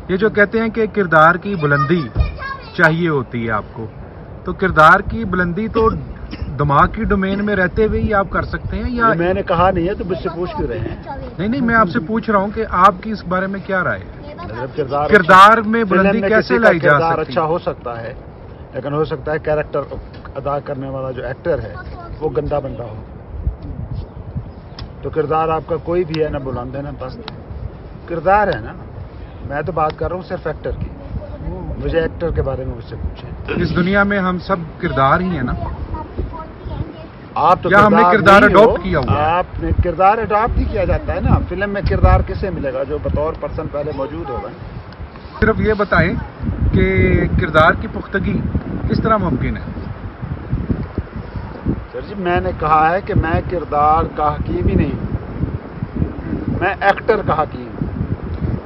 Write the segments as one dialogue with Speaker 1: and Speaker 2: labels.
Speaker 1: یہ جو کہتے ہیں کہ کردار کی بلندی چاہیے ہوتی ہے آپ کو، تو کردار کی بلندی تو دماغ کی ڈومین میں رہتے ہوئے ہی آپ کر سکتے ہیں، یا
Speaker 2: میں نے کہا نہیں ہے تو مجھ سے پوچھ کیوں رہے ہیں؟
Speaker 1: نہیں میں آپ سے پوچھ رہا ہوں کہ آپ کی اس بارے میں کیا رائے ہے؟
Speaker 2: کردار
Speaker 1: کردار میں بلندی کیسے لائی جا
Speaker 2: کردار
Speaker 1: سکتی؟
Speaker 2: اچھا ہو سکتا ہے، لیکن ہو سکتا ہے کیریکٹر ادا کرنے والا جو ایکٹر ہے وہ گندا بندہ ہو، تو کردار آپ کا کوئی بھی ہے، نہ بلند ہے نہ پست ہے، کردار ہے نا. میں تو بات کر رہا ہوں صرف ایکٹر کی، مجھے ایکٹر کے بارے میں مجھ سے پوچھیں.
Speaker 1: اس دنیا میں ہم سب کردار ہی ہیں نا،
Speaker 2: آپ تو
Speaker 1: یا ہم نے کردار
Speaker 2: نہیں
Speaker 1: اڈاپٹ کیا ہوا ہے؟
Speaker 2: آپ نے کردار اڈاپٹ ہی کیا جاتا ہے نا. فلم میں کردار کسے ملے گا؟ جو بطور پرسن پہلے موجود ہوگا.
Speaker 1: صرف یہ بتائیں کہ کردار کی پختگی کس طرح ممکن ہے؟
Speaker 2: سر جی میں نے کہا ہے کہ میں کردار کا حکیم ہی نہیں ہوں، میں ایکٹر کا حکیم ہوں.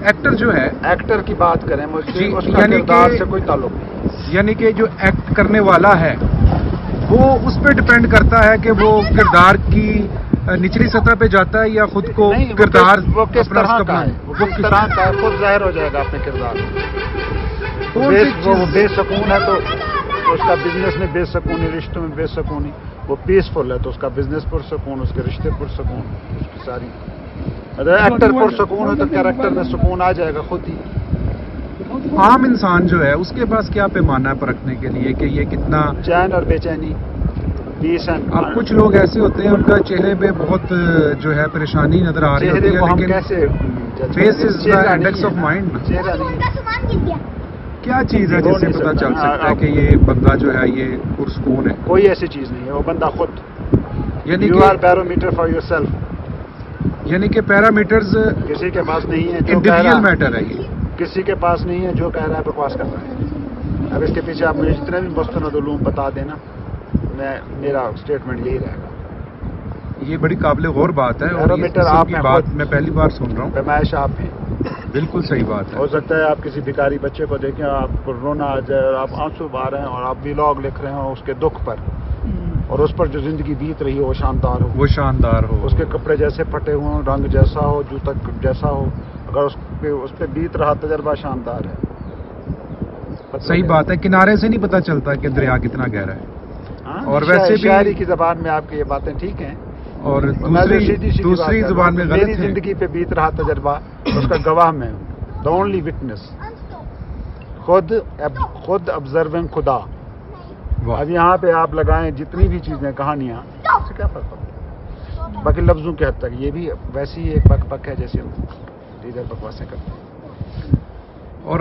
Speaker 1: ایکٹر جو ہے،
Speaker 2: ایکٹر کی بات کریں مجھ سے، اس کا
Speaker 1: یعنی
Speaker 2: کردار
Speaker 1: کہ
Speaker 2: سے کوئی تعلق نہیں.
Speaker 1: یعنی کہ جو ایکٹ کرنے والا ہے وہ اس پہ ڈپینڈ کرتا ہے کہ وہ کردار کی نچلی سطح پہ جاتا ہے یا خود کو
Speaker 2: نہیں،
Speaker 1: کردار
Speaker 2: وہ کس
Speaker 1: اپنا
Speaker 2: طرح
Speaker 1: اس
Speaker 2: کا ہے، وہ کس طرح کا ہے، خود ظاہر ہو جائے گا اپنے کردار میں. وہ بے سکون ہے تو اس کا بزنس میں بے سکونی، رشتوں میں بے سکونی. وہ پیسفل ہے تو اس کا بزنس پرسکون، اس کے رشتے پرسکون، اس کی ساری. اگر ایکٹر پرسکون ہو تو کیریکٹر میں سکون آ جائے گا خود ہی.
Speaker 1: عام انسان جو ہے اس کے پاس کیا پیمانہ ہے پرکھنے کے لیے کہ یہ کتنا
Speaker 2: چین اور بے چینی، پیس اینڈ.
Speaker 1: اب کچھ لوگ ایسے ہوتے ہیں ان کا چہرے پہ بہت جو ہے پریشانی نظر آ رہی ہوتی ہے،
Speaker 2: ہم
Speaker 1: لیکن
Speaker 2: کیسے
Speaker 1: face is the index of mind.
Speaker 2: چہرہ نہیں،
Speaker 1: کیا چیز ہے جس سے پتا چل سکتا ہے کہ یہ بندہ جو ہے یہ پرسکون ہے؟
Speaker 2: کوئی ایسی چیز نہیں ہے، وہ بندہ خود.
Speaker 1: یعنی
Speaker 2: you are parameter for yourself.
Speaker 1: یعنی کہ پیرامیٹرز
Speaker 2: کسی کے پاس نہیں ہے جو
Speaker 1: انڈیویجول میٹر ہے، یہ
Speaker 2: کسی کے پاس نہیں ہے. جو کہہ رہا ہے بکواس کر رہا ہے. اب اس کے پیچھے آپ مجھے جتنے بھی مستند علوم بتا دینا، میرا اسٹیٹمنٹ یہی رہے گا.
Speaker 1: یہ بڑی قابل غور بات ہے، اور
Speaker 2: پیرامیٹر
Speaker 1: یہ
Speaker 2: آپ
Speaker 1: کی
Speaker 2: ہیں
Speaker 1: بات
Speaker 2: خود.
Speaker 1: میں پہلی بار سن رہا ہوں.
Speaker 2: پیمائش آپ ہیں.
Speaker 1: بالکل صحیح بات ہے.
Speaker 2: ہو سکتا ہے آپ کسی بھکاری بچے کو دیکھیں، آپ کو رونا آ جائے اور آپ آنسو بہا رہے ہیں اور آپ ویلاگ لکھ رہے ہیں اس کے دکھ پر، اور اس پر جو زندگی بیت رہی ہو وہ شاندار ہو،
Speaker 1: وہ شاندار ہو،
Speaker 2: اس کے کپڑے جیسے پھٹے ہوئے ہوں، رنگ جیسا ہو، جوتا جیسا ہو، اگر اس پہ بیت رہا تجربہ شاندار ہے.
Speaker 1: صحیح بات ہے. کنارے سے نہیں پتا چلتا کہ دریا کتنا گہرا ہے. اور ویسے بھی
Speaker 2: شاعری کی زبان میں آپ کی یہ باتیں ٹھیک ہیں،
Speaker 1: اور دوسری زبان میں غلط
Speaker 2: میری
Speaker 1: ہے.
Speaker 2: زندگی پہ بیت رہا تجربہ اس کا گواہ میں ہوں. دا اونلی وٹنس، خود آبزرونگ خدا. اب یہاں پہ آپ لگائیں جتنی بھی چیزیں، کہانیاں، اس سے کیا فرق پڑتا؟ باقی لفظوں کی حد تک یہ بھی ویسی ہی ایک بک ہے جیسے ہم دیگر بکواسیں کرتے ہیں.
Speaker 1: اور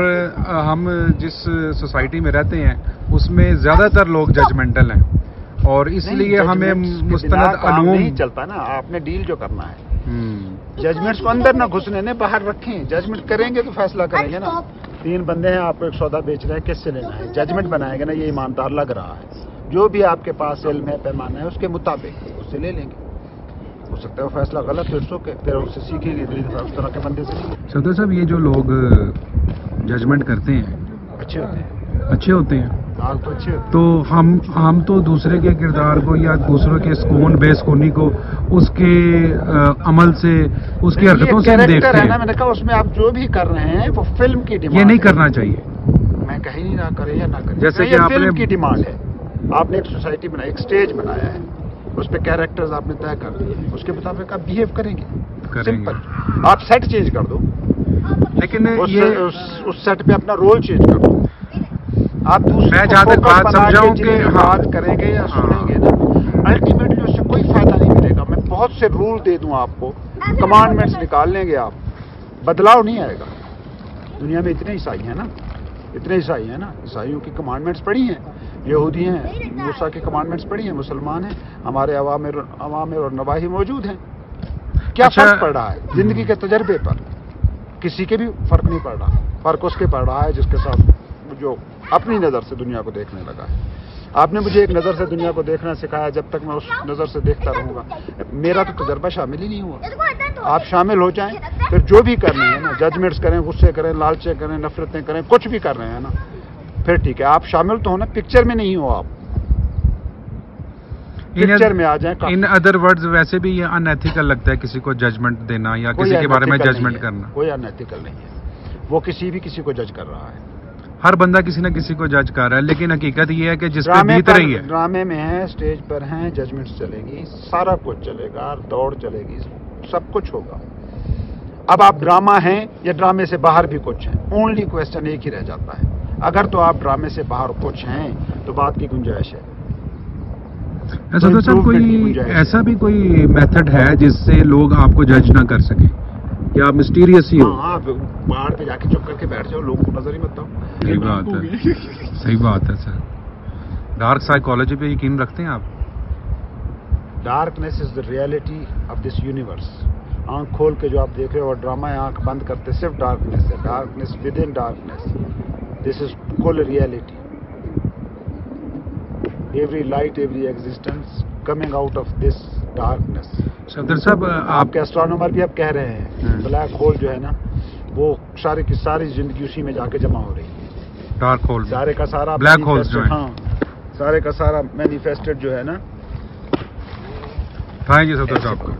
Speaker 1: ہم جس سوسائٹی میں رہتے ہیں اس میں زیادہ تر لوگ ججمنٹل ہیں، اور اس لیے ہمیں مستند علوم
Speaker 2: نہیں چلتا نا. آپ نے ڈیل جو کرنا ہے، ججمنٹس کو اندر نہ گھسنے نے باہر رکھیں. ججمنٹ کریں گے تو فیصلہ کریں گے نا. 3 بندے ہیں، آپ کو ایک سودا بیچ رہے ہیں، کس سے لینا ہے؟ ججمنٹ بنائیں گے نا، یہ ایماندار لگ رہا ہے. جو بھی آپ کے پاس علم ہے، پیمانہ ہے، اس کے مطابق اس سے لے لیں گے. ہو سکتا ہے وہ فیصلہ غلط ہو، سو کہ پھر اس سے سیکھیں گے. اس طرح کے بندے سے
Speaker 1: صدر صاحب، یہ جو لوگ ججمنٹ کرتے ہیں
Speaker 2: اچھے ہوتے ہیں،
Speaker 1: اچھے ہوتے ہیں،
Speaker 2: تو اچھے ہوتے ہیں.
Speaker 1: تو ہم تو دوسرے کے کردار کو یا دوسروں کے سکون بے سکونی کو اس کے عمل سے، اس کی حرکتوں سے دیکھتے ہیں.
Speaker 2: میں نے کہا اس میں آپ جو بھی کر رہے ہیں وہ فلم کی ڈیمانڈ.
Speaker 1: یہ نہیں کرنا چاہیے.
Speaker 2: میں کہیں نہیں نہ کرے یا نہ کرے،
Speaker 1: جیسے کہ آپ
Speaker 2: فلم کی ڈیمانڈ ہے. آپ نے ایک سوسائٹی بنائی، ایک سٹیج بنایا ہے، اس پہ کیریکٹرز آپ نے طے کر دیے، اس کے مطابق آپ بہیو کریں گے. سمپل. آپ سیٹ چینج کر دو، لیکن اس سیٹ پہ اپنا رول چینج کر دو. آپ دوسرے بات سمجھاؤں کہ بات کریں گے یا سنیں گے نا، الٹیمیٹلی اس سے کوئی فائدہ نہیں ملے گا. میں بہت سے رول دے دوں آپ کو، کمانڈمنٹس نکال لیں گے آپ، بدلاؤ نہیں آئے گا. دنیا میں اتنے عیسائی ہیں نا، عیسائیوں کی کمانڈمنٹس پڑھی ہیں، یہودی ہیں، موسیٰ کی کمانڈمنٹس پڑھی ہیں، مسلمان ہیں، ہمارے اوامر اور نواہی موجود ہیں. کیا فرق پڑ رہا ہے زندگی کے تجربے پر؟ کسی کے بھی فرق نہیں پڑ رہا. فرق اس کے پڑ رہا ہے جس کے ساتھ جو اپنی نظر سے دنیا کو دیکھنے لگا ہے. آپ نے مجھے ایک نظر سے دنیا کو دیکھنا سکھایا، جب تک میں اس نظر سے دیکھتا رہوں گا میرا تو تجربہ شامل ہی نہیں ہوا. آپ شامل ہو جائیں، پھر جو بھی کر رہے ہیں نا، ججمنٹس کریں، غصے کریں، لالچیں کریں، نفرتیں کریں، کچھ بھی کر رہے ہیں نا، پھر ٹھیک ہے. آپ شامل تو ہونا، پکچر میں نہیں ہو. آپ پکچر میں آ جائیں.
Speaker 1: ان ادر ورڈز ویسے بھی یہ ان ایتھیکل لگتا ہے کسی کو ججمنٹ دینا یا کسی کے بارے میں ججمنٹ کرنا.
Speaker 2: کوئی ان ایتھیکل نہیں ہے. وہ کسی کو جج کر رہا ہے.
Speaker 1: ہر بندہ کسی نہ کسی کو جج کر رہا ہے، لیکن حقیقت یہ ہے کہ جس پہ بیت رہی ہے.
Speaker 2: ڈرامے میں ہیں، اسٹیج پر ہیں، ججمنٹس چلے گی، سارا کچھ چلے گا، دوڑ چلے گی، سب کچھ ہوگا. اب آپ ڈرامہ ہیں یا ڈرامے سے باہر بھی کچھ ہیں، اونلی کوشچن ایک ہی رہ جاتا ہے. اگر تو آپ ڈرامے سے باہر کچھ ہیں تو بات کی گنجائش ہے.
Speaker 1: صدر صاحب، کوئی ایسا بھی کوئی میتھڈ ہے جس سے لوگ آپ کو جج نہ کر سکیں، یا آپ مسٹیریس ہی ہو؟
Speaker 2: ہاں، آپ پہاڑ پہ جا کے چپ کر کے بیٹھ جاؤ، لوگوں کو نظر ہی مت آؤ.
Speaker 1: صحیح بات ہے، صحیح بات ہے سر. ڈارک سائیکالوجی پہ یقین رکھتے ہیں آپ؟
Speaker 2: Darkness is the reality of this universe. آنکھ کھول کے جو آپ دیکھ رہے ہو اور ڈرامہ ہے، آنکھ بند کرتے صرف ڈارکنیس ہے. ڈارکنیس ود ان ڈارکنیس، دس از کل reality. Every light, every existence coming out of this darkness.
Speaker 1: صدر صاحب،
Speaker 2: آپ کے اسٹرانومر بھی اب کہہ رہے ہیں بلیک ہول جو ہے نا، وہ سارے کی ساری زندگی اسی میں جا کے جمع ہو رہی ہے.
Speaker 1: ڈارک ہول،
Speaker 2: سارے کا سارا
Speaker 1: بلیک ہولز جو ہیں،
Speaker 2: ہاں، سارے کا سارا مینیفیسٹڈ جو ہے نا.
Speaker 1: ہاں جی صدر صاحب کو.